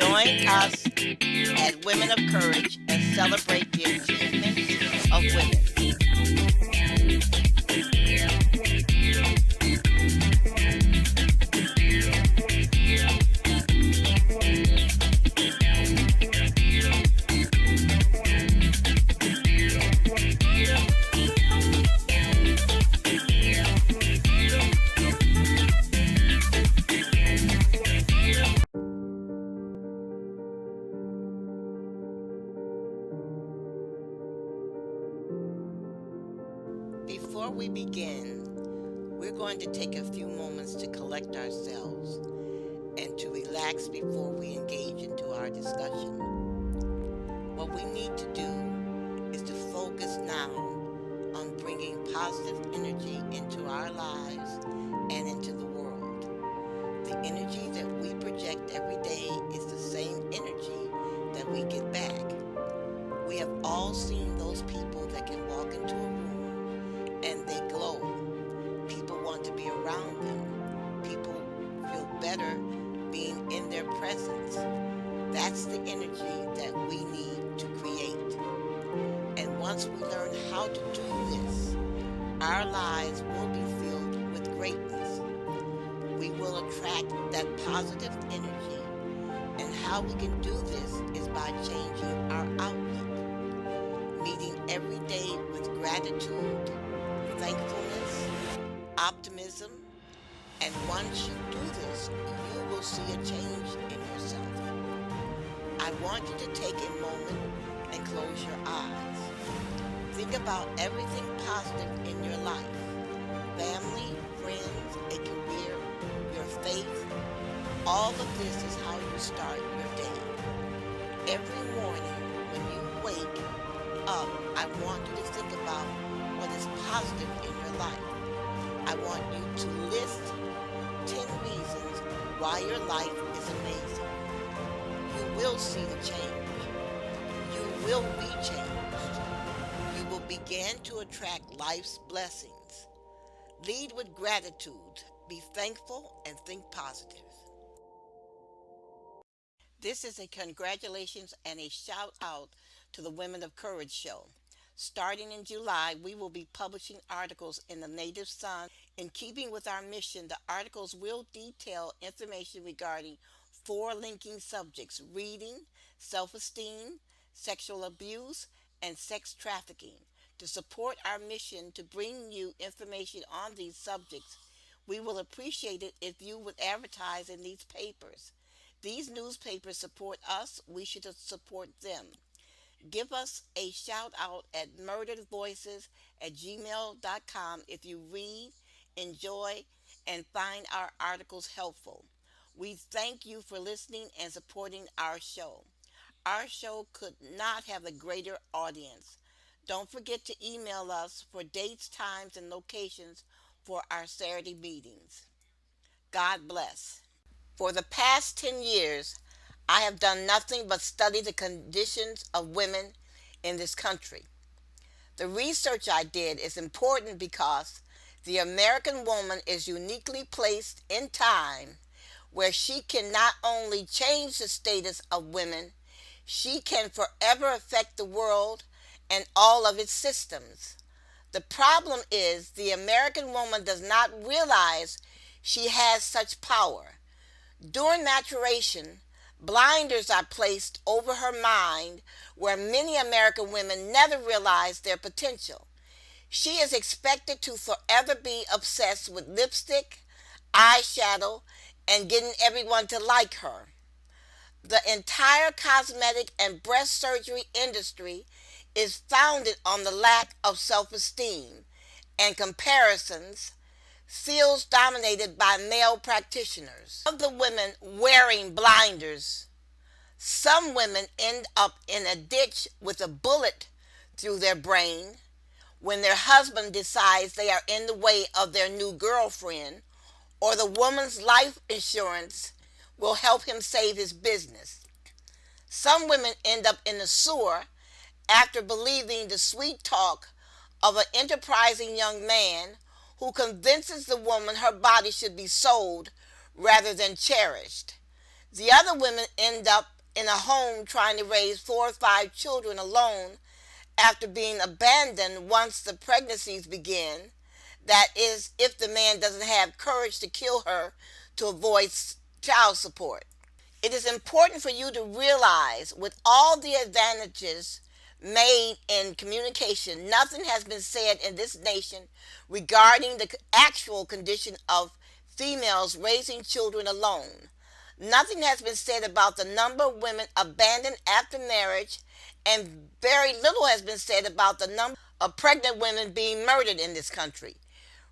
Join us at Women of Courage and celebrate the achievements of women. Before we begin, we're going to take a few moments to collect ourselves and to relax before we engage into our discussion. What we need to do is to focus now on bringing positive energy into our lives and into the world. The energy that we project every day is the same energy that we get back. We have all seen those people that can walk into a room and they glow. People want to be around them. People feel better being in their presence. That's the energy that we need to create. And once we learn how to do this, our lives will be filled with greatness. We will attract that positive energy. And how we can do this is by changing our outlook, meeting every day with gratitude, thankfulness, optimism, and once you do this, you will see a change in yourself. I want you to take a moment and close your eyes. Think about everything positive in your life. Family, friends, a career, your faith. All of this is how you start your day. Every morning when you wake up, I want you to think about what is positive in your life. I want you to list 10 reasons why your life is amazing. You will see the change. You will be changed. You will begin to attract life's blessings. Lead with gratitude. Be thankful and think positive. This is a congratulations and a shout out to the Women of Courage show. Starting in July, we will be publishing articles in the Native Sun. In keeping with our mission, the articles will detail information regarding four linking subjects: reading, self esteem, sexual abuse, and sex trafficking. To support our mission to bring you information on these subjects, we will appreciate it if you would advertise in these papers. These newspapers support us, we should support them. Give us a shout out at murderedvoices@gmail.com if you read, enjoy, and find our articles helpful. We thank you for listening and supporting our show. Our show could not have a greater audience. Don't forget to email us for dates, times, and locations for our Saturday meetings. God bless. For the past 10 years, I have done nothing but study the conditions of women in this country. The research I did is important because the American woman is uniquely placed in time where she can not only change the status of women, she can forever affect the world and all of its systems. The problem is the American woman does not realize she has such power. During maturation, blinders are placed over her mind where many American women never realize their potential. She is expected to forever be obsessed with lipstick, eyeshadow, and getting everyone to like her. The entire cosmetic and breast surgery industry is founded on the lack of self-esteem and comparisons, fields dominated by male practitioners. Of the women wearing blinders, some women end up in a ditch with a bullet through their brain when their husband decides they are in the way of their new girlfriend, or the woman's life insurance will help him save his business. Some women end up in the sewer after believing the sweet talk of an enterprising young man who convinces the woman her body should be sold rather than cherished. The other women end up in a home trying to raise 4 or 5 children alone after being abandoned once the pregnancies begin. That is, if the man doesn't have courage to kill her to avoid child support. It is important for you to realize, with all the advantages made in communication, nothing has been said in this nation regarding the actual condition of females raising children alone. Nothing has been said about the number of women abandoned after marriage, and very little has been said about the number of pregnant women being murdered in this country.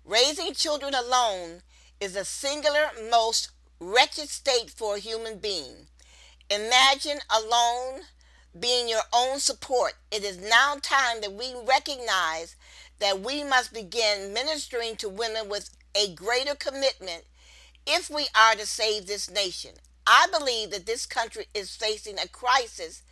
Raising children alone is the singular most wretched state for a human being. Imagine alone being your own support. It is now time that we recognize that we must begin ministering to women with a greater commitment if we are to save this nation. I believe that this country is facing a crisis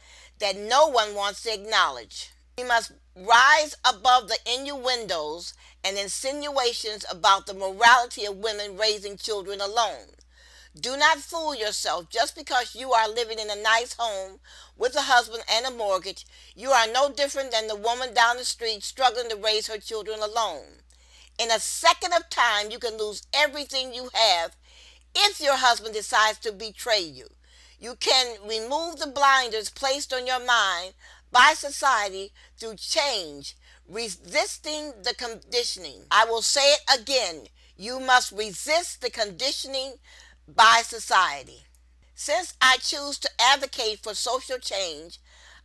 that no one wants to acknowledge. We must rise above the innuendos and insinuations about the morality of women raising children alone. Do not fool yourself. Just because you are living in a nice home with a husband and a mortgage, you are no different than the woman down the street struggling to raise her children alone. In a second of time, you can lose everything you have if your husband decides to betray you. You can remove the blinders placed on your mind by society through change, resisting the conditioning. I will say it again. You must resist the conditioning by society. Since I choose to advocate for social change,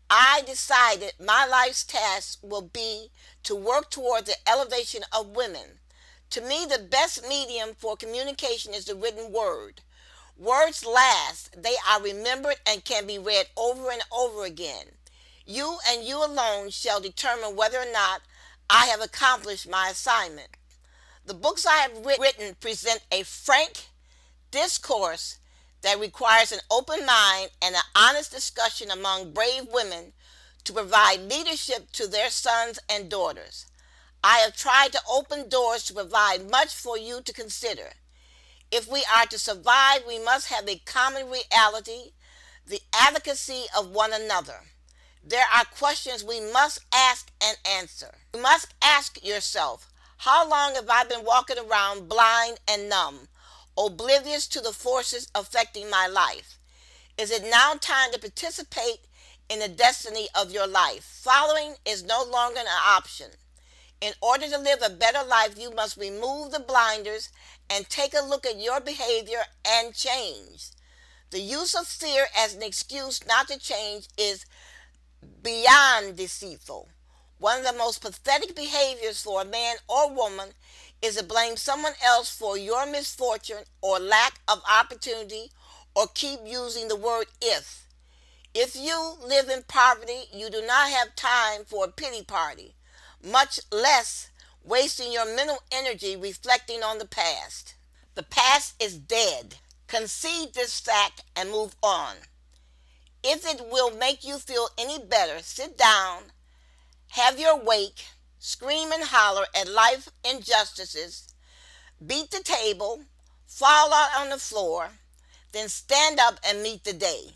I decided my life's task will be to work toward the elevation of women. To me, the best medium for communication is the written word. Words last, they are remembered and can be read over and over again. You and you alone shall determine whether or not I have accomplished my assignment. The books I have written present a frank discourse that requires an open mind and an honest discussion among brave women to provide leadership to their sons and daughters. I have tried to open doors to provide much for you to consider. If we are to survive, we must have a common reality, the advocacy of one another. There are questions we must ask and answer. You must ask yourself, how long have I been walking around blind and numb, oblivious to the forces affecting my life? Is it now time to participate in the destiny of your life? Following is no longer an option. In order to live a better life, you must remove the blinders and take a look at your behavior and change. The use of fear as an excuse not to change is beyond deceitful. One of the most pathetic behaviors for a man or woman is to blame someone else for your misfortune or lack of opportunity, or keep using the word if. If you live in poverty, you do not have time for a pity party, much less wasting your mental energy reflecting on the past. The past is dead. Concede this fact and move on. If it will make you feel any better, sit down, have your wake, scream and holler at life injustices, beat the table, fall out on the floor, then stand up and meet the day.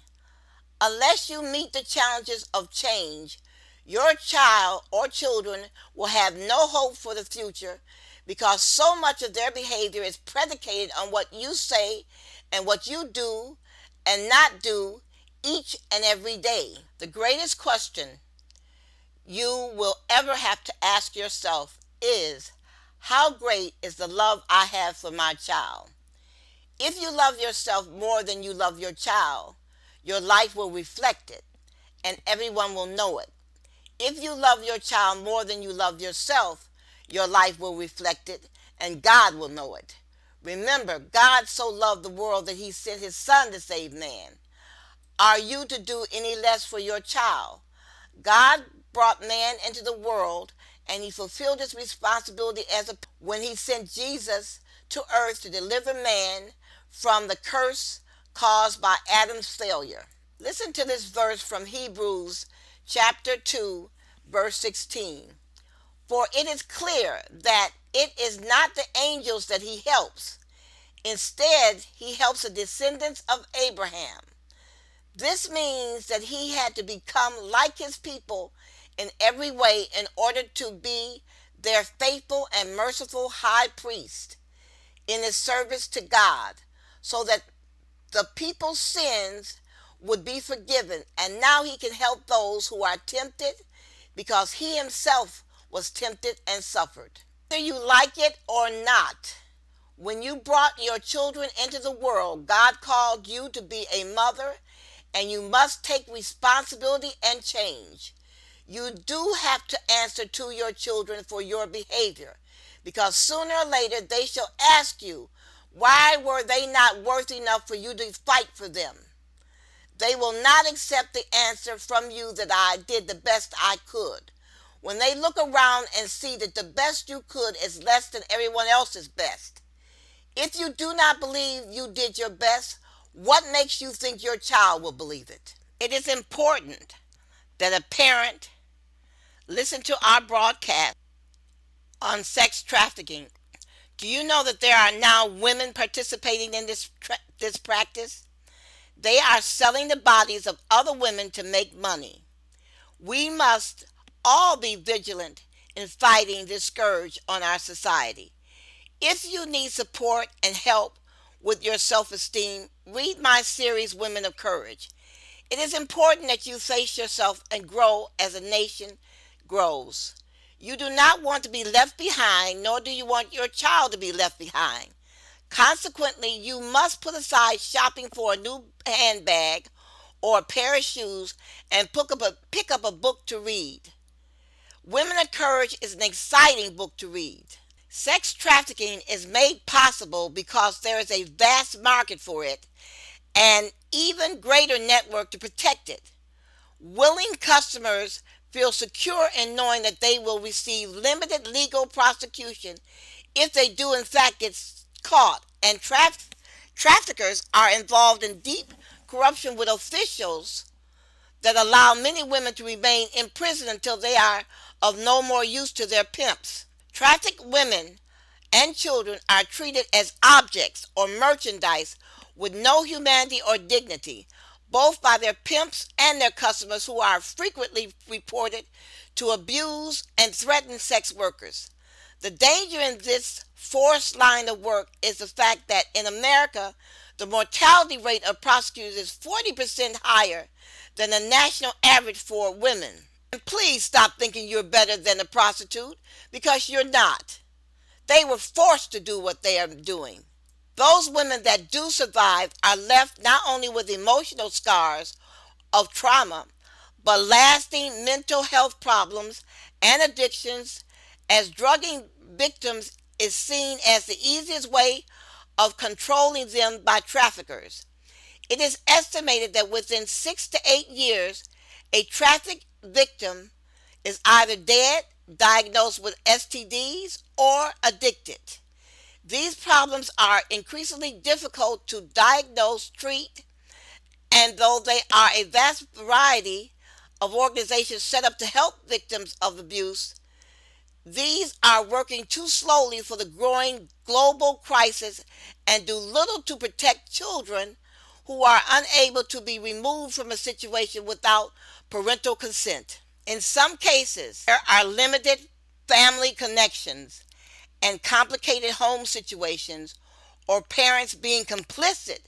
Unless you meet the challenges of change, your child or children will have no hope for the future, because so much of their behavior is predicated on what you say and what you do and not do each and every day. The greatest question you will ever have to ask yourself is, how great is the love I have for my child? If you love yourself more than you love your child, your life will reflect it, and everyone will know it. If you love your child more than you love yourself, your life will reflect it, and God will know it. Remember, God so loved the world that he sent his son to save man. Are you to do any less for your child? God brought man into the world, and he fulfilled his responsibility when he sent Jesus to earth to deliver man from the curse caused by Adam's failure. Listen to this verse from Hebrews chapter 2, verse 16. For it is clear that it is not the angels that he helps. Instead, he helps the descendants of Abraham. This means that he had to become like his people in every way in order to be their faithful and merciful high priest in his service to God, so that the people's sins would be forgiven. And now he can help those who are tempted because he himself was tempted and suffered. Whether you like it or not, when you brought your children into the world, God called you to be a mother, and you must take responsibility and change. You do have to answer to your children for your behavior, because sooner or later they shall ask you, why were they not worth enough for you to fight for them? They will not accept the answer from you that I did the best I could. When they look around and see that the best you could is less than everyone else's best. If you do not believe you did your best, what makes you think your child will believe it? It is important that a parent listen to our broadcast on sex trafficking. Do you know that there are now women participating in this practice? They are selling the bodies of other women to make money. We must all be vigilant in fighting this scourge on our society. If you need support and help with your self-esteem, read my series, Women of Courage. It is important that you face yourself and grow as a nation grows. You do not want to be left behind, nor do you want your child to be left behind. Consequently, you must put aside shopping for a new handbag or a pair of shoes and pick up a book to read. Women of Courage is an exciting book to read. Sex trafficking is made possible because there is a vast market for it and even greater network to protect it. Willing customers feel secure in knowing that they will receive limited legal prosecution if they do in fact get caught, and traffickers are involved in deep corruption with officials that allow many women to remain in prison until they are of no more use to their pimps. Trafficked women and children are treated as objects or merchandise with no humanity or dignity, both by their pimps and their customers, who are frequently reported to abuse and threaten sex workers. The danger in this forced line of work is the fact that in America, the mortality rate of prostitutes is 40% higher than the national average for women. And please stop thinking you're better than a prostitute, because you're not. They were forced to do what they are doing. Those women that do survive are left not only with emotional scars of trauma, but lasting mental health problems and addictions, as drugging victims is seen as the easiest way of controlling them by traffickers. It is estimated that within 6 to 8 years, a trafficked victim is either dead, diagnosed with STDs, or addicted. These problems are increasingly difficult to diagnose, treat, and though there are a vast variety of organizations set up to help victims of abuse, these are working too slowly for the growing global crisis and do little to protect children who are unable to be removed from a situation without parental consent. In some cases, there are limited family connections and complicated home situations, or parents being complicit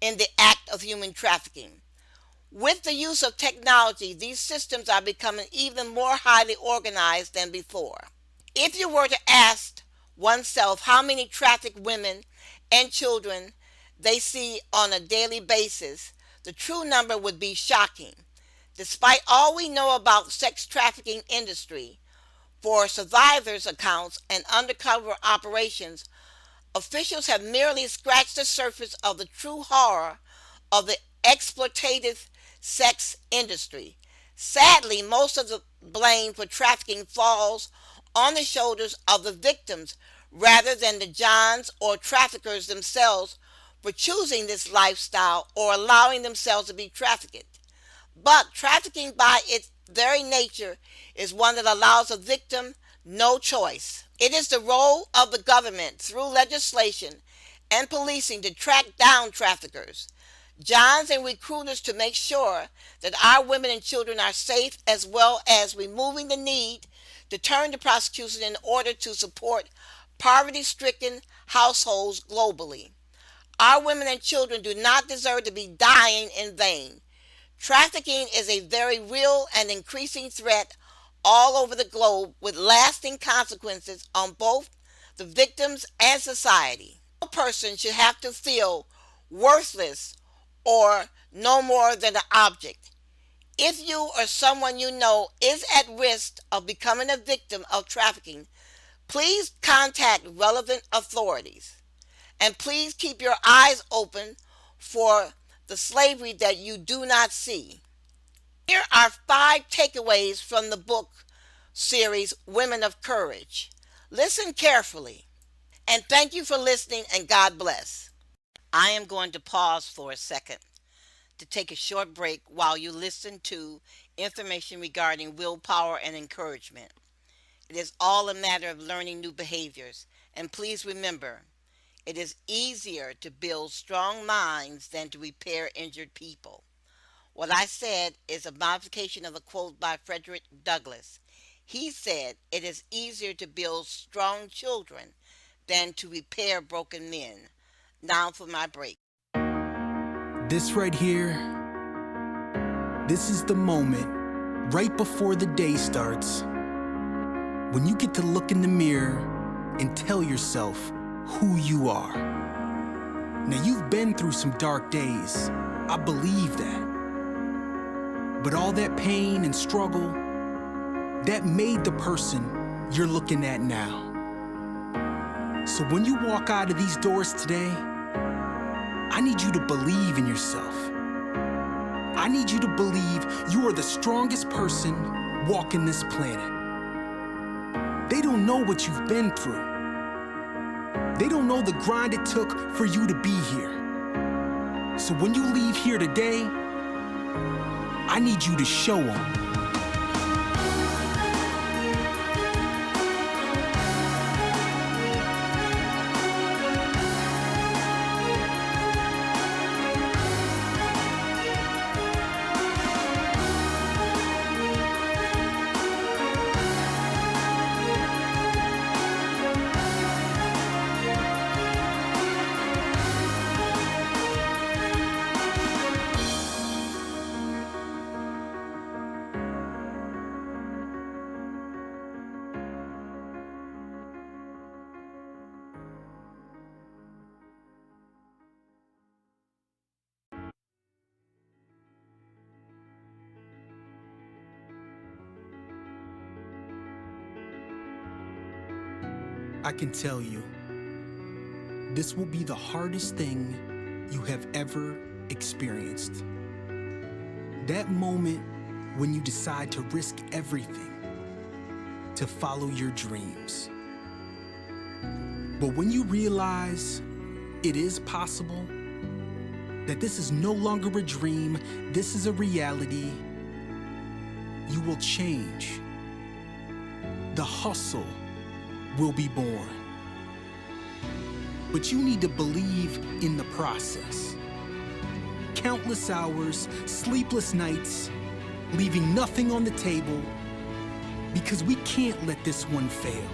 in the act of human trafficking. With the use of technology, these systems are becoming even more highly organized than before. If you were to ask oneself how many trafficked women and children they see on a daily basis, the true number would be shocking. Despite all we know about sex trafficking industry, for survivors' accounts and undercover operations, officials have merely scratched the surface of the true horror of the exploitative sex industry. Sadly, most of the blame for trafficking falls on the shoulders of the victims rather than the Johns or traffickers themselves for choosing this lifestyle or allowing themselves to be trafficked. But trafficking by its very nature is one that allows a victim no choice. It is the role of the government through legislation and policing to track down traffickers. Johns and recruiters to make sure that our women and children are safe, as well as removing the need to turn to prosecution in order to support poverty stricken households globally. Our women and children do not deserve to be dying in vain. Trafficking is a very real and increasing threat all over the globe with lasting consequences on both the victims and society. No person should have to feel worthless or no more than an object. If you or someone you know is at risk of becoming a victim of trafficking, please contact relevant authorities. And please keep your eyes open for the slavery that you do not see. Here are 5 takeaways from the book series Women of Courage. Listen carefully. And thank you for listening, and God bless. I am going to pause for a second to take a short break while you listen to information regarding willpower and encouragement. It is all a matter of learning new behaviors. And please remember, it is easier to build strong minds than to repair injured people. What I said is a modification of a quote by Frederick Douglass. He said, "It is easier to build strong children than to repair broken men." Now for my break. This right here, this is the moment right before the day starts when you get to look in the mirror and tell yourself who you are. Now, you've been through some dark days. I believe that. But all that pain and struggle, that made the person you're looking at now. So when you walk out of these doors today, I need you to believe in yourself. I need you to believe you are the strongest person walking this planet. They don't know what you've been through. They don't know the grind it took for you to be here. So when you leave here today, I need you to show them. I can tell you, this will be the hardest thing you have ever experienced. That moment when you decide to risk everything to follow your dreams. But when you realize it is possible, that this is no longer a dream, this is a reality, you will change. The hustle will be born. But you need to believe in the process. Countless hours, sleepless nights, leaving nothing on the table, because we can't let this one fail.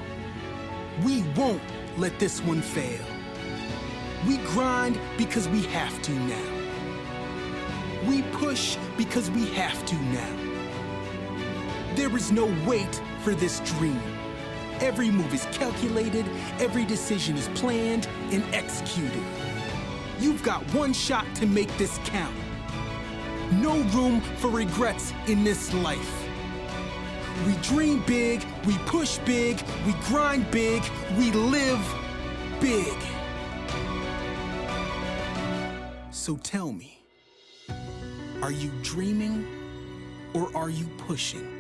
We won't let this one fail. We grind because we have to now. We push because we have to now. There is no wait for this dream. Every move is calculated, every decision is planned and executed. You've got one shot to make this count. No room for regrets in this life. We dream big, we push big, we grind big, we live big. So tell me, are you dreaming or are you pushing?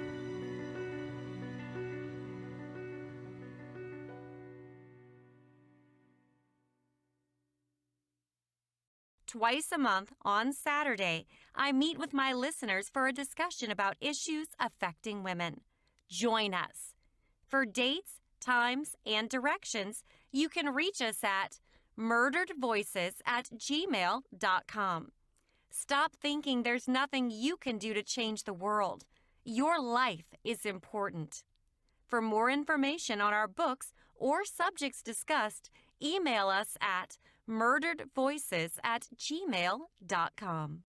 Twice a month on Saturday, I meet with my listeners for a discussion about issues affecting women. Join us. For dates, times, and directions, you can reach us at murderedvoices@gmail.com. Stop thinking there's nothing you can do to change the world. Your life is important. For more information on our books or subjects discussed, email us at murderedvoices@gmail.com.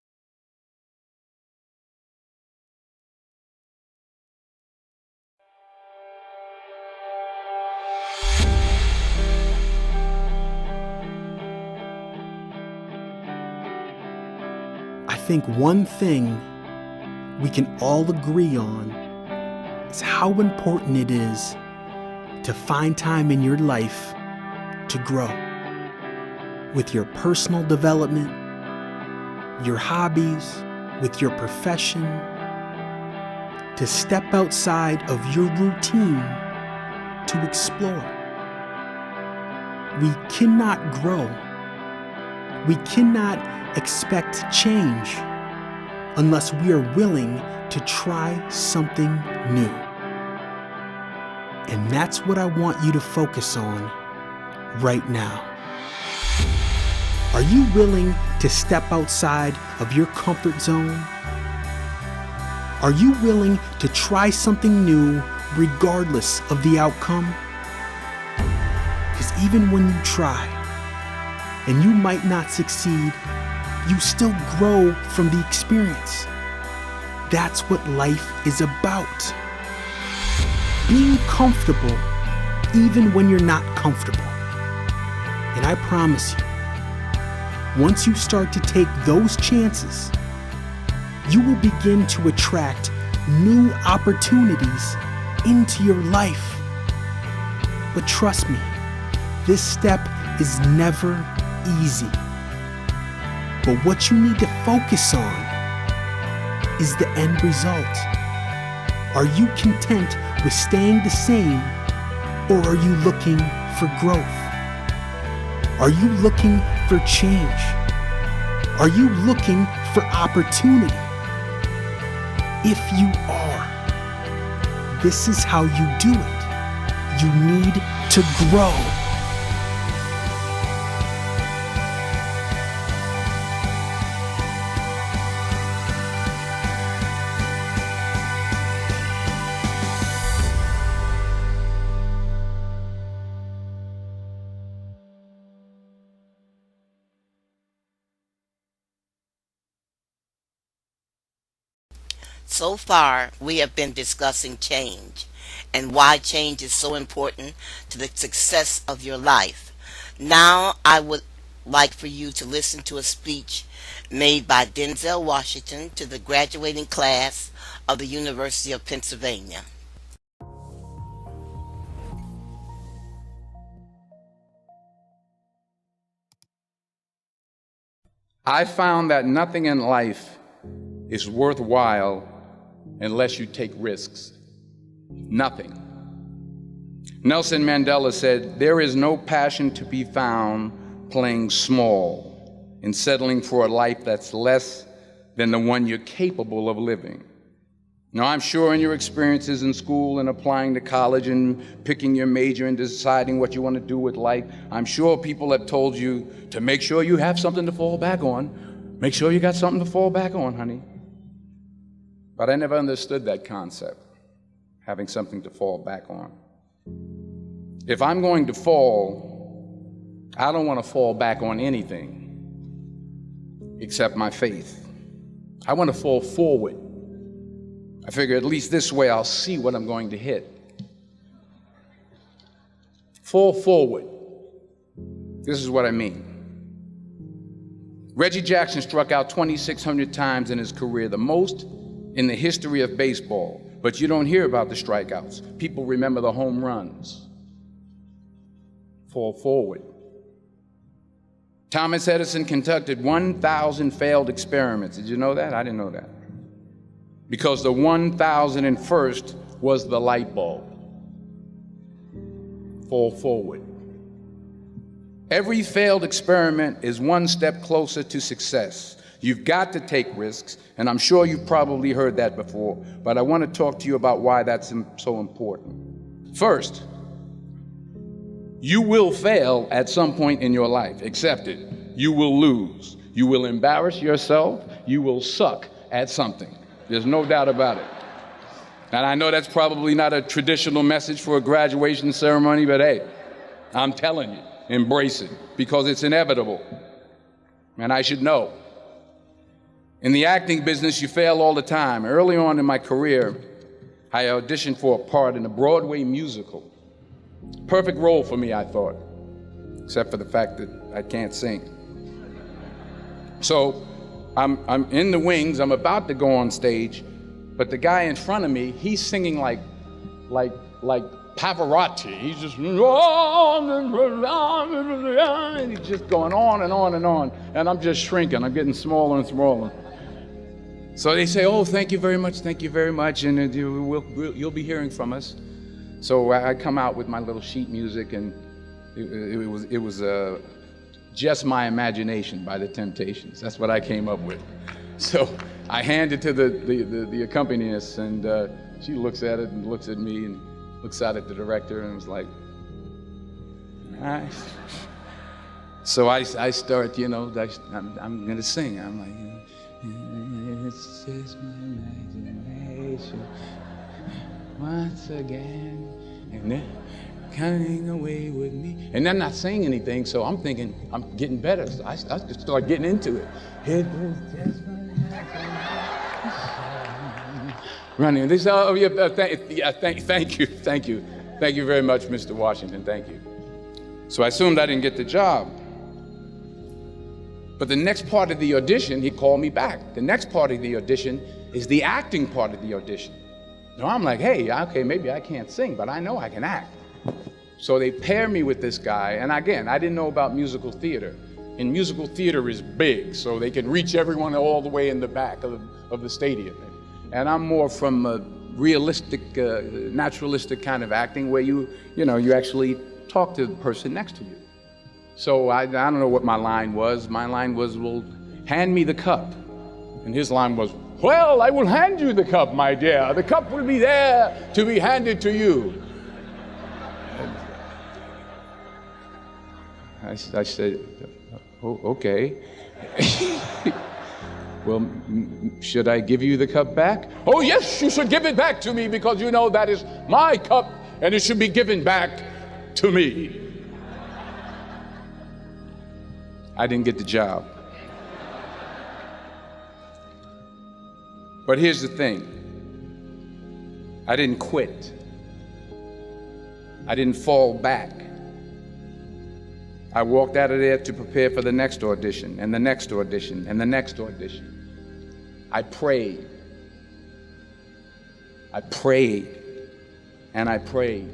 I think one thing we can all agree on is how important it is to find time in your life to grow with your personal development, your hobbies, with your profession, to step outside of your routine to explore. We cannot grow. We cannot expect change unless we are willing to try something new. And that's what I want you to focus on right now. Are you willing to step outside of your comfort zone? Are you willing to try something new regardless of the outcome? Because even when you try and you might not succeed, you still grow from the experience. That's what life is about. Being comfortable even when you're not comfortable. And I promise you, once you start to take those chances, you will begin to attract new opportunities into your life. But trust me, this step is never easy. But what you need to focus on is the end result. Are you content with staying the same, or are you looking for growth? Are you looking for change? Are you looking for opportunity? If you are, this is how you do it. You need to grow. So far, we have been discussing change and why change is so important to the success of your life. Now, I would like for you to listen to a speech made by Denzel Washington to the graduating class of the University of Pennsylvania. I found that nothing in life is worthwhile unless you take risks. Nothing. Nelson Mandela said, "There is no passion to be found playing small and settling for a life that's less than the one you're capable of living." Now, I'm sure in your experiences in school and applying to college and picking your major and deciding what you want to do with life, I'm sure people have told you to make sure you have something to fall back on. Make sure you got something to fall back on, honey. But I never understood that concept, having something to fall back on. If I'm going to fall, I don't want to fall back on anything except my faith. I want to fall forward. I figure at least this way I'll see what I'm going to hit. Fall forward. This is what I mean. Reggie Jackson struck out 2,600 times in his career, the most in the history of baseball. But you don't hear about the strikeouts. People remember the home runs. Fall forward. Thomas Edison conducted 1,000 failed experiments. Did you know that? I didn't know that. Because the 1,001st was the light bulb. Fall forward. Every failed experiment is one step closer to success. You've got to take risks, and I'm sure you've probably heard that before, but I want to talk to you about why that's so important. First, you will fail at some point in your life. Accept it. You will lose. You will embarrass yourself. You will suck at something. There's no doubt about it. And I know that's probably not a traditional message for a graduation ceremony, but hey, I'm telling you, embrace it because it's inevitable. And I should know. In the acting business, you fail all the time. Early on in my career, I auditioned for a part in a Broadway musical. Perfect role for me, I thought, except for the fact that I can't sing. So I'm in the wings, I'm about to go on stage, but the guy in front of me, he's singing like Pavarotti. He's just, and he's just going on and on and on, and I'm just shrinking, I'm getting smaller and smaller. So they say, oh, thank you very much, and you'll be hearing from us. So I come out with my little sheet music, and it was Just My Imagination by The Temptations. That's what I came up with. So I hand it to the accompanist, and she looks at it and looks at me and looks out at the director and was like, all right. So I start, I'm gonna sing. I'm like, it's just my imagination once again, and then coming away with me. And I'm not saying anything, so I'm thinking I'm getting better. So I just start getting into it. It was just my imagination. Running. They say, oh yeah, thank you very much, Mr. Washington. Thank you. So I assumed I didn't get the job. But the next part of the audition, he called me back. The next part of the audition is the acting part of the audition. So I'm like, hey, okay, maybe I can't sing, but I know I can act. So they pair me with this guy, and again, I didn't know about musical theater. And musical theater is big, so they can reach everyone all the way in the back of the stadium. And I'm more from a realistic, naturalistic kind of acting where you actually talk to the person next to you. So I don't know what my line was. My line was, well, hand me the cup. And his line was, well, I will hand you the cup, my dear. The cup will be there to be handed to you. I said, oh, okay. Well, should I give you the cup back? Oh, yes, you should give it back to me because you know that is my cup and it should be given back to me. I didn't get the job. But here's the thing. I didn't quit. I didn't fall back. I walked out of there to prepare for the next audition, and the next audition, and the next audition. I prayed. I prayed, and I prayed.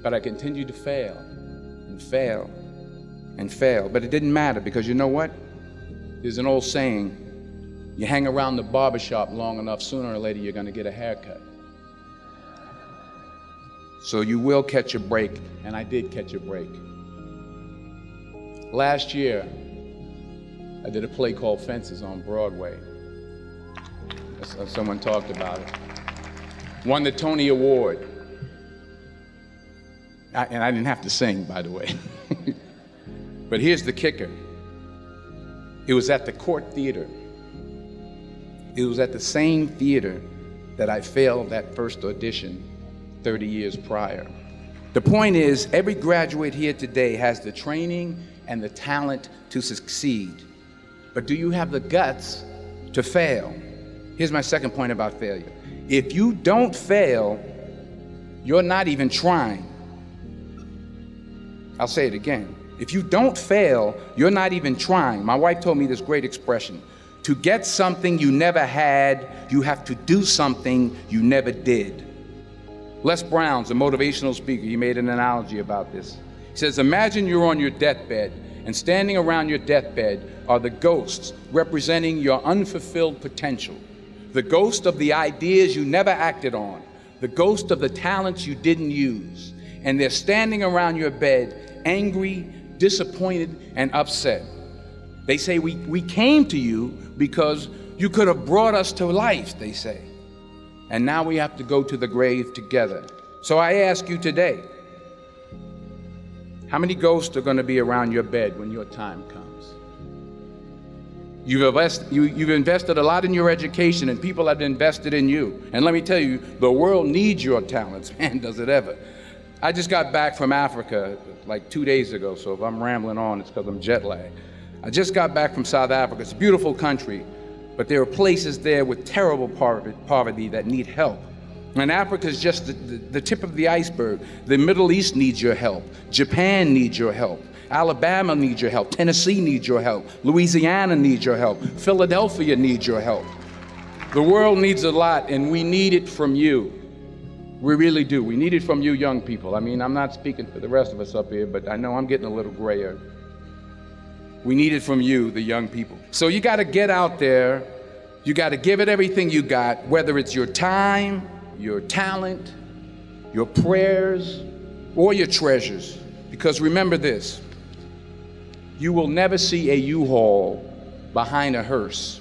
But I continued to fail, and fail, and fail. But it didn't matter, because you know what? There's an old saying, you hang around the barbershop long enough, sooner or later you're gonna get a haircut. So you will catch a break, and I did catch a break. Last year, I did a play called Fences on Broadway. Someone talked about it. Won the Tony Award. And I didn't have to sing, by the way. But here's the kicker. It was at the Court Theater. It was at the same theater that I failed that first audition 30 years prior. The point is, every graduate here today has the training and the talent to succeed. But do you have the guts to fail? Here's my second point about failure. If you don't fail, you're not even trying. I'll say it again. If you don't fail, you're not even trying. My wife told me this great expression. To get something you never had, you have to do something you never did. Les Brown's a motivational speaker. He made an analogy about this. He says, imagine you're on your deathbed, and standing around your deathbed are the ghosts representing your unfulfilled potential. The ghost of the ideas you never acted on. The ghost of the talents you didn't use. And they're standing around your bed, angry, disappointed, and upset. They say, we came to you because you could have brought us to life, they say. And now we have to go to the grave together. So I ask you today, How many ghosts are going to be around your bed when your time comes? You've invested a lot in your education, and people have invested in you. And let me tell you, the world needs your talents. Man, does it ever. I just got back from Africa like 2 days ago, so if I'm rambling on, it's because I'm jet lagged. I just got back from South Africa. It's a beautiful country, but there are places there with terrible poverty that need help. And Africa is just the tip of the iceberg. The Middle East needs your help. Japan needs your help. Alabama needs your help. Tennessee needs your help. Louisiana needs your help. Philadelphia needs your help. The world needs a lot, and we need it from you. We really do. We need it from you young people. I mean, I'm not speaking for the rest of us up here, but I know I'm getting a little grayer. We need it from you, the young people. So you got to get out there. You got to give it everything you got, whether it's your time, your talent, your prayers, or your treasures. Because remember this, you will never see a U-Haul behind a hearse.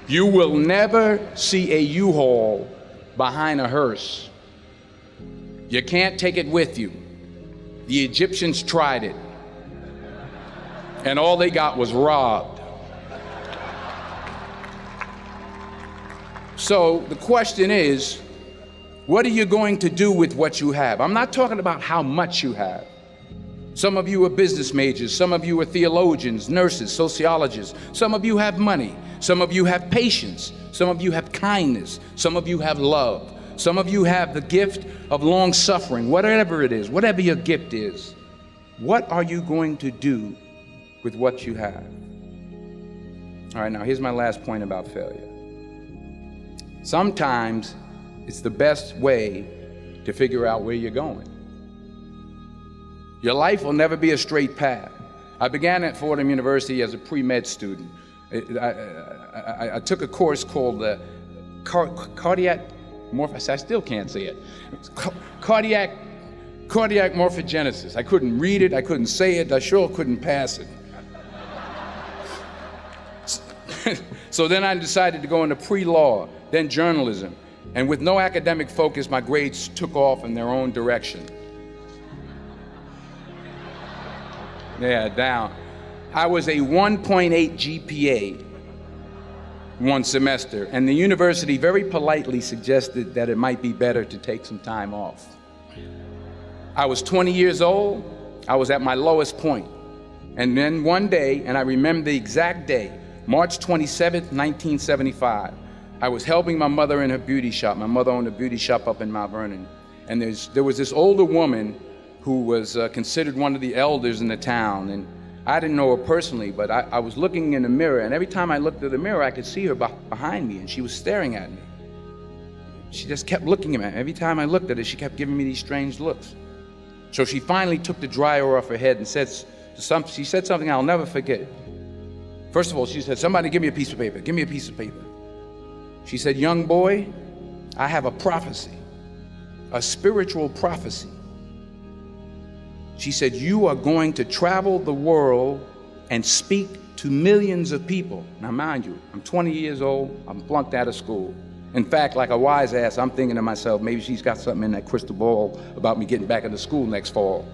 You will never see a U-Haul behind a hearse. You can't take it with you. The Egyptians tried it, and all they got was robbed. So the question is, what are you going to do with what you have? I'm not talking about how much you have. Some of you are business majors, some of you are theologians, nurses, sociologists. Some of you have money, some of you have patience, some of you have kindness, some of you have love. Some of you have the gift of long suffering, whatever it is, whatever your gift is. What are you going to do with what you have? All right, now here's my last point about failure. Sometimes it's the best way to figure out where you're going. Your life will never be a straight path. I began at Fordham University as a pre-med student. I took a course called cardiac morphogenesis. I still can't say it. Cardiac morphogenesis. I couldn't read it, I couldn't say it, I sure couldn't pass it. So then I decided to go into pre-law, then journalism. And with no academic focus, my grades took off in their own direction. Yeah, down. I was a 1.8 GPA one semester, and the university very politely suggested that it might be better to take some time off. I was 20 years old. I was at my lowest point. And then one day, and I remember the exact day, March 27th, 1975, I was helping my mother in her beauty shop. My mother owned a beauty shop up in Mount Vernon. And there was this older woman who was considered one of the elders in the town. And I didn't know her personally, but I was looking in the mirror, and every time I looked at the mirror, I could see her behind me, and she was staring at me. She just kept looking at me. Every time I looked at her, she kept giving me these strange looks. So she finally took the dryer off her head and she said something I'll never forget. First of all, she said, "Somebody give me a piece of paper, give me a piece of paper." She said, "Young boy, I have a prophecy, a spiritual prophecy." She said, "You are going to travel the world and speak to millions of people." Now, mind you, I'm 20 years old, I'm flunked out of school. In fact, like a wise ass, I'm thinking to myself, maybe she's got something in that crystal ball about me getting back into school next fall.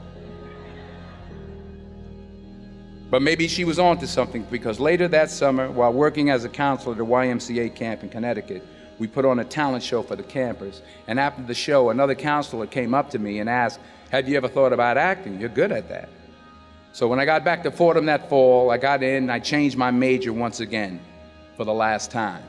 But maybe she was onto something, because later that summer, while working as a counselor at a YMCA camp in Connecticut, we put on a talent show for the campers. And after the show, another counselor came up to me and asked, "Have you ever thought about acting? You're good at that." So when I got back to Fordham that fall, I got in and I changed my major once again for the last time.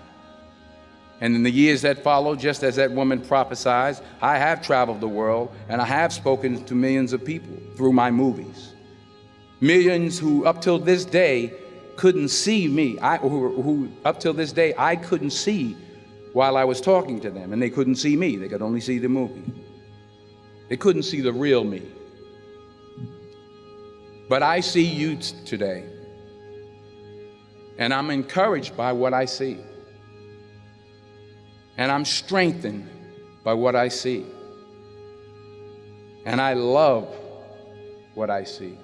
And in the years that followed, just as that woman prophesied, I have traveled the world and I have spoken to millions of people through my movies. Millions who up till this day couldn't see me, who up till this day I couldn't see while I was talking to them, and they couldn't see me, they could only see the movie. They couldn't see the real me. But I see you today, and I'm encouraged by what I see. And I'm strengthened by what I see. And I love what I see.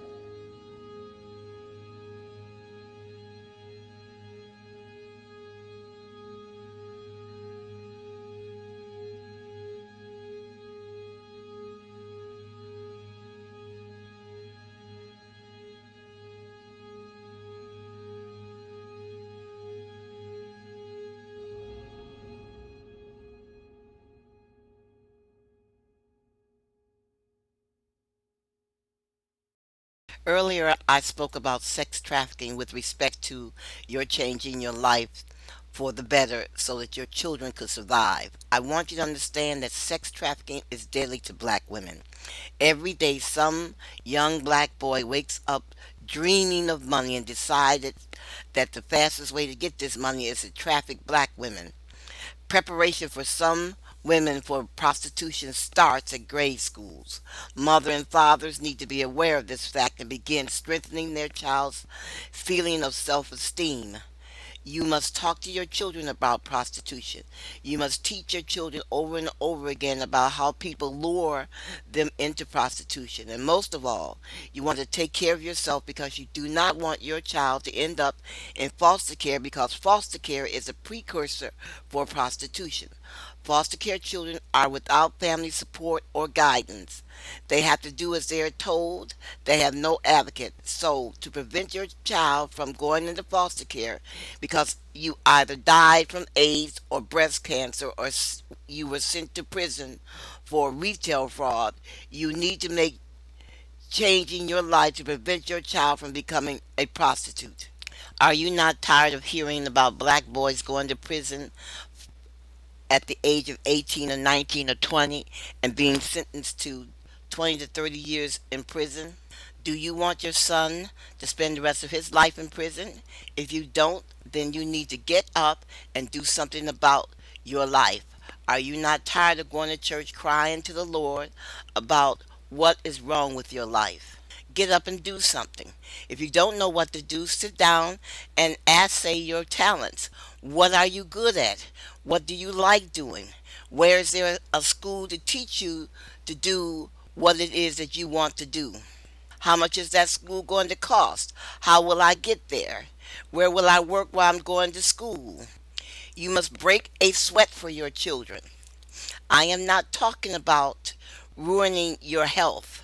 Earlier, I spoke about sex trafficking with respect to your changing your life for the better so that your children could survive. I want you to understand that sex trafficking is deadly to black women. Every day, some young black boy wakes up dreaming of money and decided that the fastest way to get this money is to traffic black women. Preparation for some women for prostitution starts at grade schools. Mother and fathers need to be aware of this fact and begin strengthening their child's feeling of self esteem. You must talk to your children about prostitution. You must teach your children over and over again about how people lure them into prostitution. And most of all, you want to take care of yourself because you do not want your child to end up in foster care because foster care is a precursor for prostitution. Foster care children are without family support or guidance. They have to do as they are told. They have no advocate. So, to prevent your child from going into foster care because you either died from AIDS or breast cancer or you were sent to prison for retail fraud, you need to make change in your life to prevent your child from becoming a prostitute. Are you not tired of hearing about black boys going to prison at the age of 18 or 19 or 20 and being sentenced to 20 to 30 years in prison? Do you want your son to spend the rest of his life in prison? If you don't, then you need to get up and do something about your life. Are you not tired of going to church crying to the Lord about what is wrong with your life? Get up and do something. If you don't know what to do, sit down and assay your talents. What are you good at? What do you like doing? Where is there a school to teach you to do what it is that you want to do? How much is that school going to cost? How will I get there? Where will I work while I'm going to school? You must break a sweat for your children. I am not talking about ruining your health.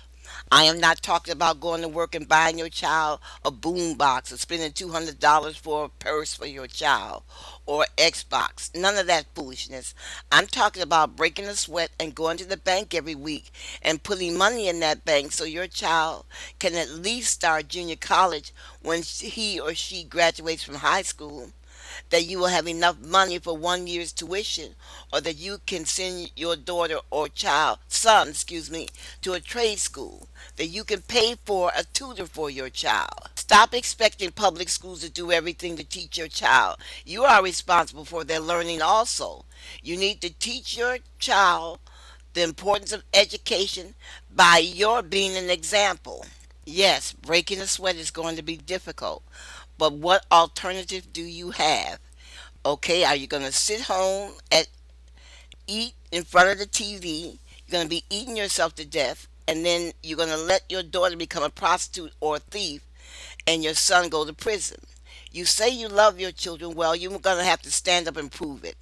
I am not talking about going to work and buying your child a boom box or spending $200 for a purse for your child or Xbox. None of that foolishness. I'm talking about breaking a sweat and going to the bank every week and putting money in that bank so your child can at least start junior college when he or she graduates from high school, that you will have enough money for 1 year's tuition, or that you can send your daughter or son, to a trade school, that you can pay for a tutor for your child. Stop expecting public schools to do everything to teach your child. You are responsible for their learning also. You need to teach your child the importance of education by your being an example. Yes, breaking a sweat is going to be difficult, but what alternative do you have? Okay, are you going to sit home and eat in front of the TV? You're going to be eating yourself to death, and then you're going to let your daughter become a prostitute or a thief, and your son go to prison. You say you love your children, well, you're going to have to stand up and prove it.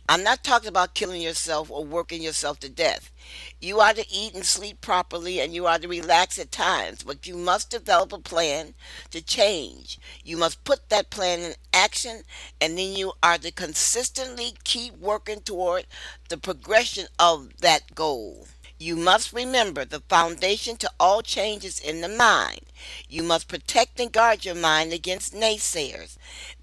I'm not talking about killing yourself or working yourself to death. You are to eat and sleep properly and you are to relax at times, but you must develop a plan to change. You must put that plan in action and then you are to consistently keep working toward the progression of that goal. You must remember the foundation to all changes in the mind. You must protect and guard your mind against naysayers.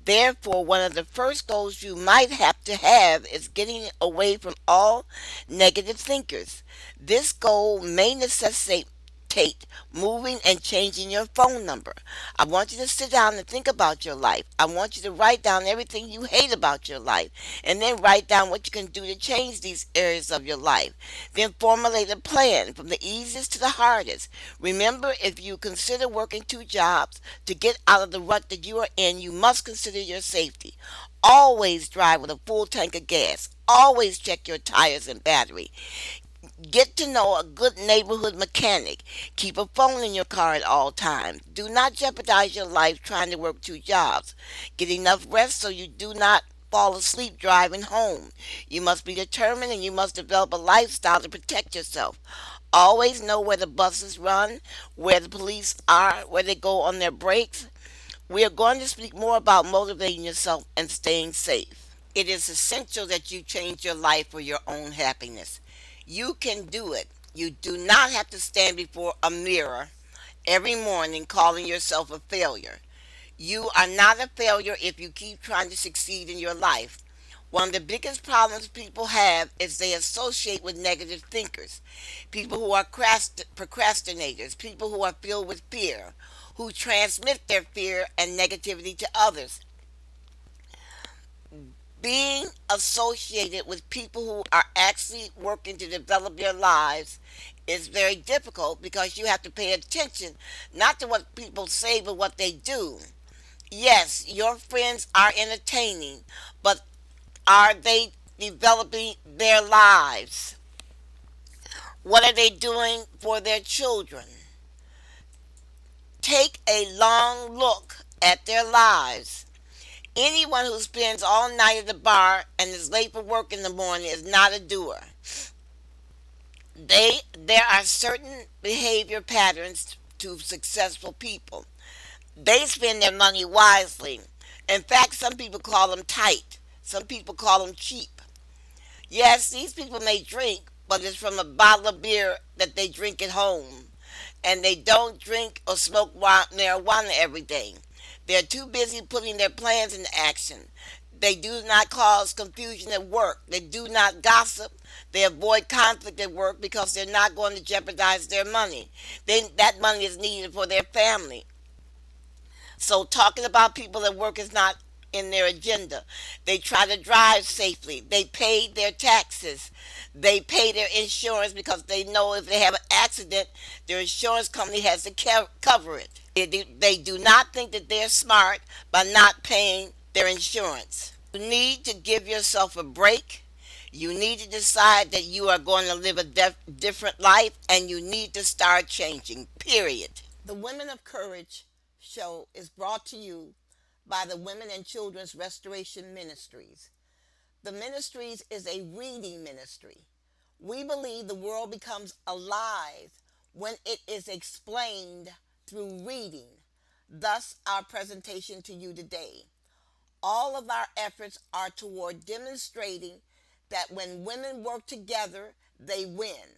Therefore, one of the first goals you might have to have is getting away from all negative thinkers. This goal may necessitate moving and changing your phone number. I want you to sit down and think about your life. I want you to write down everything you hate about your life and then write down what you can do to change these areas of your life. Then formulate a plan from the easiest to the hardest. Remember, if you consider working two jobs to get out of the rut that you are in, you must consider your safety. Always drive with a full tank of gas. Always check your tires and battery. Get to know a good neighborhood mechanic. Keep a phone in your car at all times. Do not jeopardize your life trying to work two jobs. Get enough rest so you do not fall asleep driving home. You must be determined and you must develop a lifestyle to protect yourself. Always know where the buses run, where the police are, where they go on their breaks. We are going to speak more about motivating yourself and staying safe. It is essential that you change your life for your own happiness. You can do it. You do not have to stand before a mirror every morning calling yourself a failure. You are not a failure if you keep trying to succeed in your life. One of the biggest problems people have is they associate with negative thinkers, people who are procrastinators, people who are filled with fear, who transmit their fear and negativity to others. Being associated with people who are actually working to develop your lives is very difficult because you have to pay attention not to what people say but what they do. Yes, your friends are entertaining, but are they developing their lives? What are they doing for their children? Take a long look at their lives. Anyone who spends all night at the bar and is late for work in the morning is not a doer. There are certain behavior patterns to successful people. They spend their money wisely. In fact, some people call them tight. Some people call them cheap. Yes, these people may drink, but it's from a bottle of beer that they drink at home. And they don't drink or smoke marijuana every day. They're too busy putting their plans into action. They do not cause confusion at work. They do not gossip. They avoid conflict at work because they're not going to jeopardize their money. That money is needed for their family. So talking about people at work is not in their agenda. They try to drive safely. They pay their taxes. They pay their insurance because they know if they have an accident, their insurance company has to cover it. They do not think that they're smart by not paying their insurance. You need to give yourself a break. You need to decide that you are going to live a different life and you need to start changing, period. The Women of Courage show is brought to you by the Women and Children's Restoration Ministries. The Ministries is a reading ministry. We believe the world becomes alive when it is explained through reading. Thus, our presentation to you today. All of our efforts are toward demonstrating that when women work together, they win.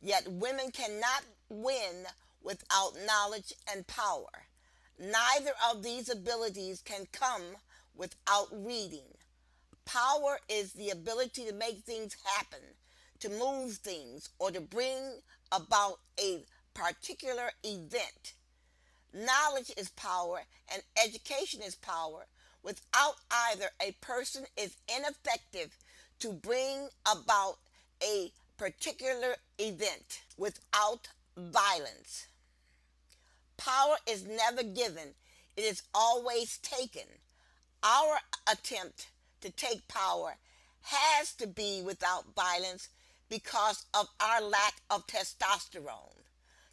Yet women cannot win without knowledge and power. Neither of these abilities can come without reading. Power is the ability to make things happen, to move things, or to bring about a particular event. Knowledge is power and education is power. Without either, a person is ineffective to bring about a particular event. Without violence, power is never given, it is always taken. Our attempt to take power has to be without violence because of our lack of testosterone.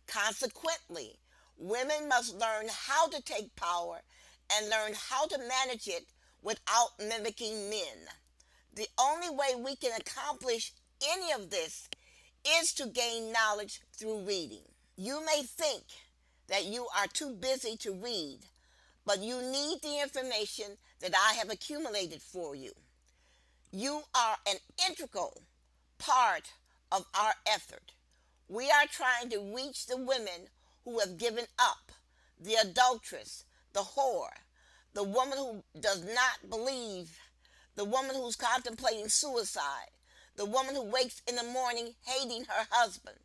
Consequently, women must learn how to take power and learn how to manage it without mimicking men. The only way we can accomplish any of this is to gain knowledge through reading. You may think that you are too busy to read, but you need the information that I have accumulated for you. You are an integral part of our effort. We are trying to reach the women who have given up, the adulteress, the whore, the woman who does not believe, the woman who's contemplating suicide, the woman who wakes in the morning hating her husband,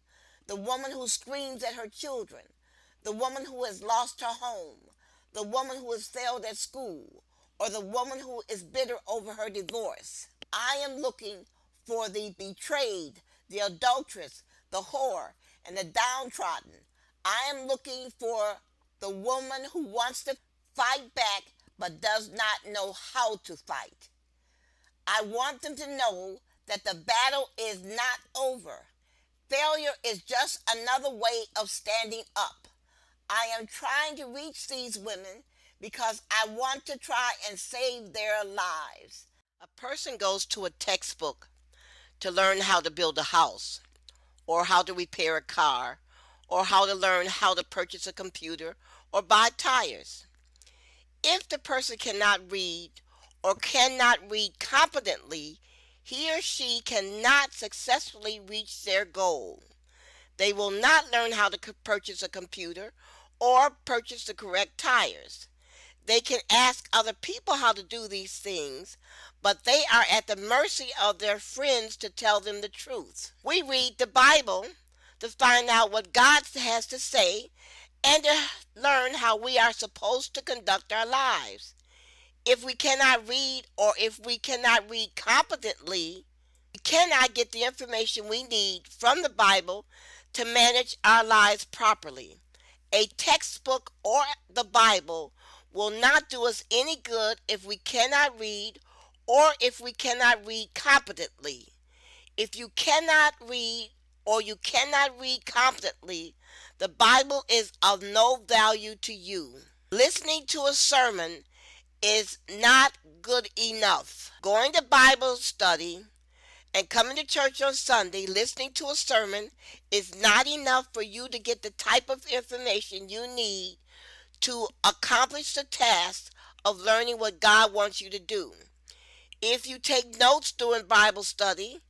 the woman who screams at her children, the woman who has lost her home, the woman who has failed at school, or the woman who is bitter over her divorce. I am looking for the betrayed, the adulteress, the whore, and the downtrodden. I am looking for the woman who wants to fight back but does not know how to fight. I want them to know that the battle is not over. Failure is just another way of standing up. I am trying to reach these women because I want to try and save their lives. A person goes to a textbook to learn how to build a house, or how to repair a car, or how to learn how to purchase a computer or buy tires. If the person cannot read or cannot read competently, he or she cannot successfully reach their goal. They will not learn how to purchase a computer or purchase the correct tires. They can ask other people how to do these things, but they are at the mercy of their friends to tell them the truth. We read the Bible to find out what God has to say and to learn how we are supposed to conduct our lives. If we cannot read, or if we cannot read competently, we cannot get the information we need from the Bible to manage our lives properly. A textbook or the Bible will not do us any good if we cannot read, or if we cannot read competently. If you cannot read, or you cannot read competently, the Bible is of no value to you. Listening to a sermon is not good enough. Going to Bible study and coming to church on Sunday, listening to a sermon, is not enough for you to get the type of information you need to accomplish the task of learning what God wants you to do. If you take notes during Bible study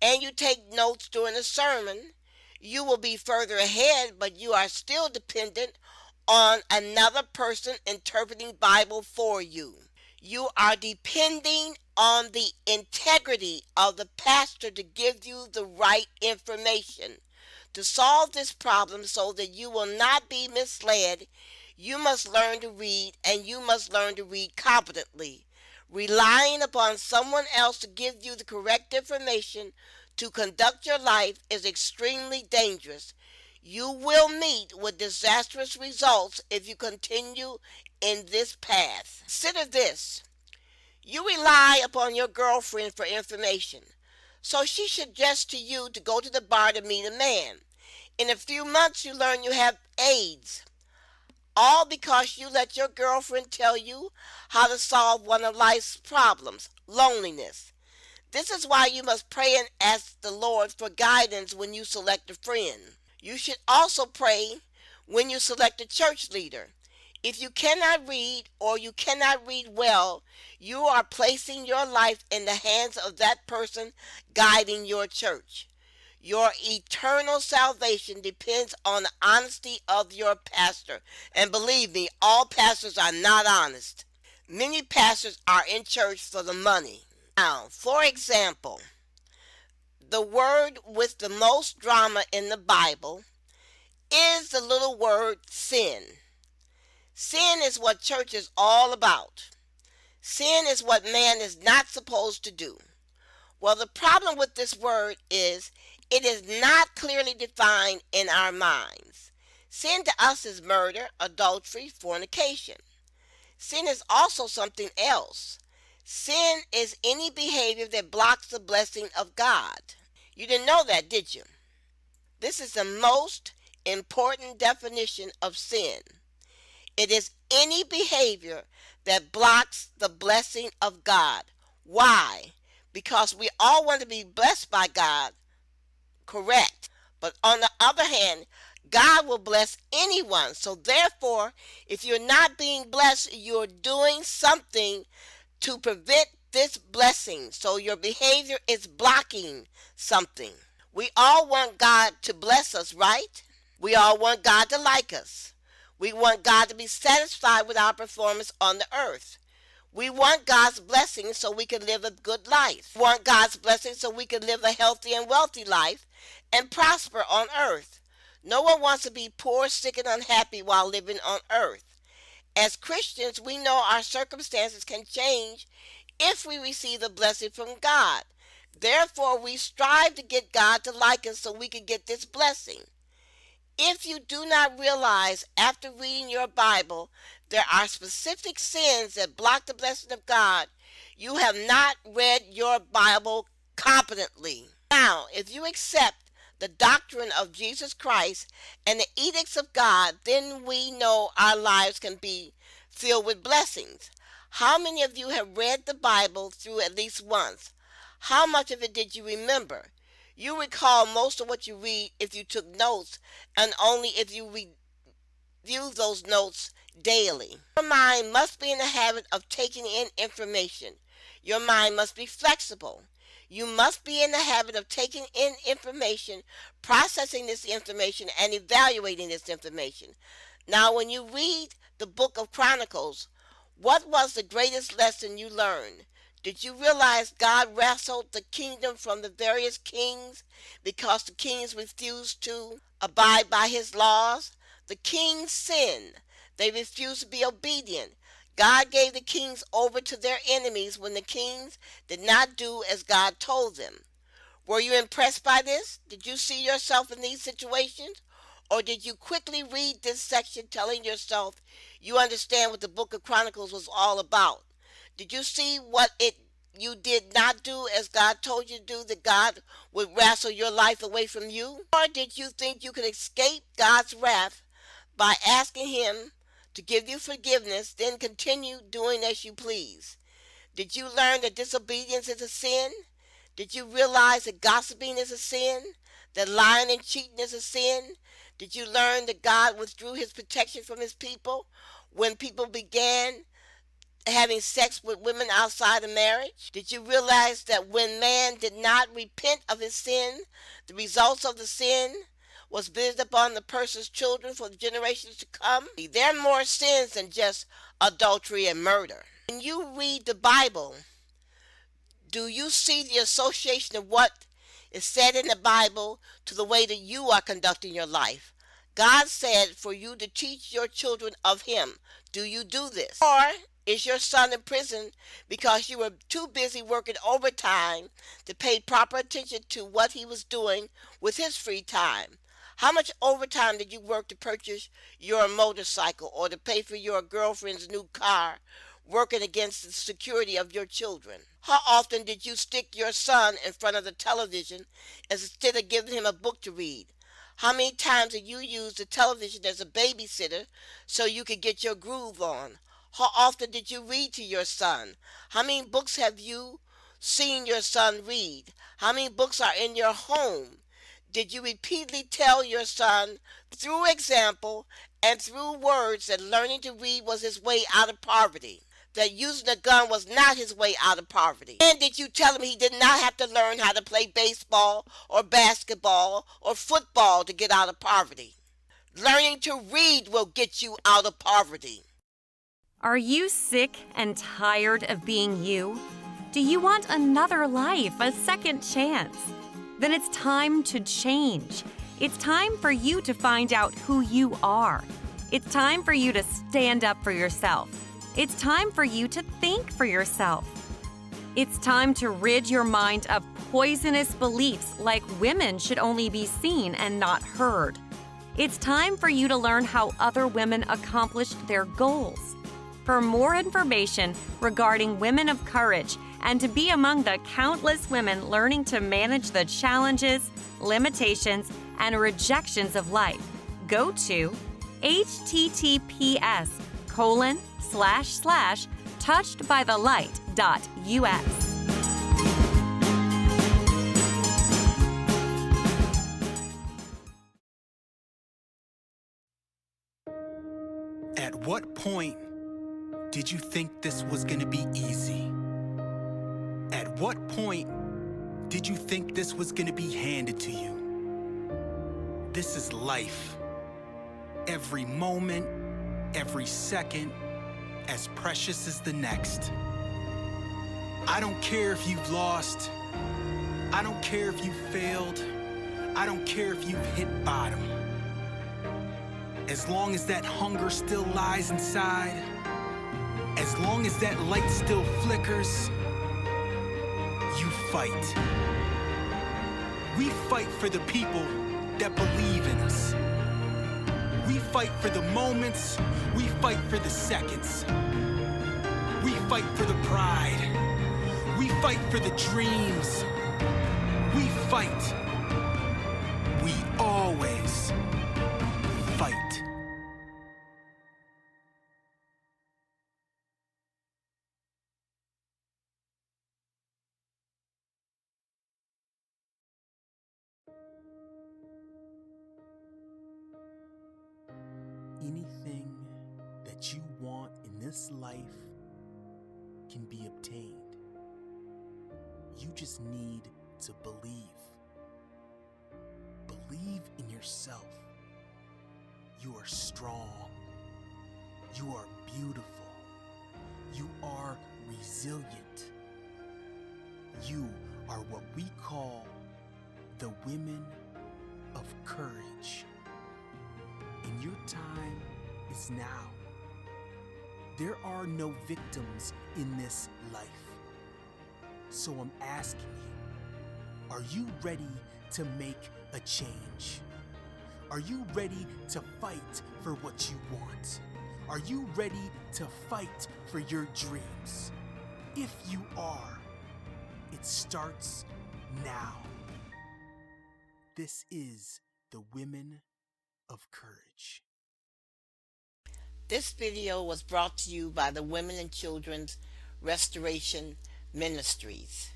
and you take notes during a sermon, you will be further ahead, but you are still dependent on another person interpreting Bible for you. You are depending on the integrity of the pastor to give you the right information. To solve this problem so that you will not be misled, you must learn to read, and you must learn to read competently. Relying upon someone else to give you the correct information to conduct your life is extremely dangerous. You will meet with disastrous results if you continue in this path. Consider this. You rely upon your girlfriend for information, so she suggests to you to go to the bar to meet a man. In a few months, you learn you have AIDS, all because you let your girlfriend tell you how to solve one of life's problems, loneliness. This is why you must pray and ask the Lord for guidance when you select a friend. You should also pray when you select a church leader. If you cannot read, or you cannot read well, you are placing your life in the hands of that person guiding your church. Your eternal salvation depends on the honesty of your pastor. And believe me, all pastors are not honest. Many pastors are in church for the money. Now, for example, the word with the most drama in the Bible is the little word sin. Sin is what church is all about. Sin is what man is not supposed to do. Well, the problem with this word is it is not clearly defined in our minds. Sin to us is murder, adultery, fornication. Sin is also something else. Sin is any behavior that blocks the blessing of God. You didn't know that, did you? This is the most important definition of sin. It is any behavior that blocks the blessing of God. Why? Because we all want to be blessed by God, correct. But on the other hand, God will bless anyone. So therefore, if you're not being blessed, you're doing something to prevent this blessing. So your behavior is blocking something. We all want God to bless us, right? We all want God to like us. We want God to be satisfied with our performance on the earth. We want God's blessing so we can live a good life. We want God's blessing so we can live a healthy and wealthy life and prosper on earth. No one wants to be poor, sick, and unhappy while living on earth. As Christians, we know our circumstances can change if we receive the blessing from God. Therefore, we strive to get God to like us so we can get this blessing. If you do not realize after reading your Bible there are specific sins that block the blessing of God, you have not read your Bible competently. Now, if you accept the doctrine of Jesus Christ and the edicts of God, then we know our lives can be filled with blessings. How many of you have read the Bible through at least once? How much of it did you remember? You recall most of what you read if you took notes, and only if you review those notes daily. Your mind must be in the habit of taking in information. Your mind must be flexible. You must be in the habit of taking in information, processing this information, and evaluating this information. Now, when you read the book of Chronicles, what was the greatest lesson you learned? Did you realize God wrestled the kingdom from the various kings because the kings refused to abide by his laws? The kings sinned. They refused to be obedient. God gave the kings over to their enemies when the kings did not do as God told them. Were you impressed by this? Did you see yourself in these situations? Or did you quickly read this section telling yourself you understand what the book of Chronicles was all about? Did you see what you did not do as God told you to do, that God would wrestle your life away from you? Or did you think you could escape God's wrath by asking him to give you forgiveness, then continue doing as you please? Did you learn that disobedience is a sin? Did you realize that gossiping is a sin? That lying and cheating is a sin? Did you learn that God withdrew his protection from his people when people began having sex with women outside of marriage? Did you realize that when man did not repent of his sin, the results of the sin was visited upon the person's children for the generations to come? There are more sins than just adultery and murder. When you read the Bible, do you see the association of what is said in the Bible to the way that you are conducting your life? God said for you to teach your children of him. Do you do this? Or is your son in prison because you were too busy working overtime to pay proper attention to what he was doing with his free time? How much overtime did you work to purchase your motorcycle or to pay for your girlfriend's new car, working against the security of your children? How often did you stick your son in front of the television instead of giving him a book to read? How many times did you use the television as a babysitter so you could get your groove on? How often did you read to your son? How many books have you seen your son read? How many books are in your home? Did you repeatedly tell your son through example and through words that learning to read was his way out of poverty? That using a gun was not his way out of poverty? And did you tell him he did not have to learn how to play baseball or basketball or football to get out of poverty? Learning to read will get you out of poverty. Are you sick and tired of being you? Do you want another life, a second chance? Then it's time to change. It's time for you to find out who you are. It's time for you to stand up for yourself. It's time for you to think for yourself. It's time to rid your mind of poisonous beliefs like women should only be seen and not heard. It's time for you to learn how other women accomplished their goals. For more information regarding women of courage and to be among the countless women learning to manage the challenges, limitations, and rejections of life, go to https://touchedbythelight.us. At what point did you think this was gonna be easy? At what point did you think this was gonna be handed to you? This is life. Every moment, every second, as precious as the next. I don't care if you've lost. I don't care if you failed. I don't care if you've hit bottom. As long as that hunger still lies inside, as long as that light still flickers, you fight. We fight for the people that believe in us. We fight for the moments, we fight for the seconds. We fight for the pride. We fight for the dreams. We fight. We always fight. Anything that you want in this life can be obtained. You just need to believe. Believe in yourself. You are strong. You are beautiful. You are resilient. You are what we call the women of courage. And your time is now. There are no victims in this life. So I'm asking you, are you ready to make a change? Are you ready to fight for what you want? Are you ready to fight for your dreams? If you are, it starts now. This is the Women of Courage. This video was brought to you by the Women and Children's Restoration Ministries.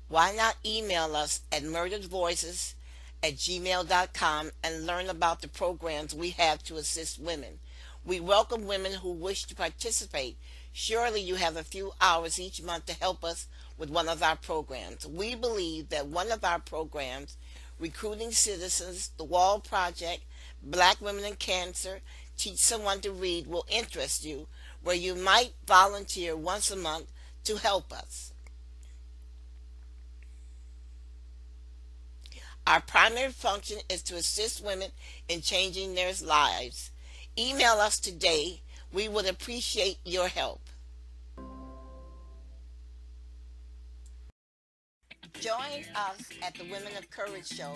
Why not email us at murderedvoices@gmail.com and learn about the programs we have to assist women. We welcome women who wish to participate. Surely you have a few hours each month to help us with one of our programs. We believe that one of our programs, Recruiting Citizens, The Wall Project, Black Women in Cancer, Teach Someone to Read, will interest you, where you might volunteer once a month to help us. Our primary function is to assist women in changing their lives. Email us today. We would appreciate your help. Join us at the Women of Courage Show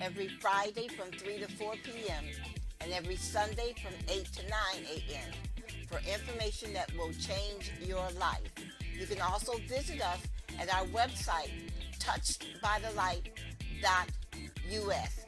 every Friday from 3 to 4 p.m. and every Sunday from 8 to 9 a.m. for information that will change your life. You can also visit us at our website, touchedbythelight.us.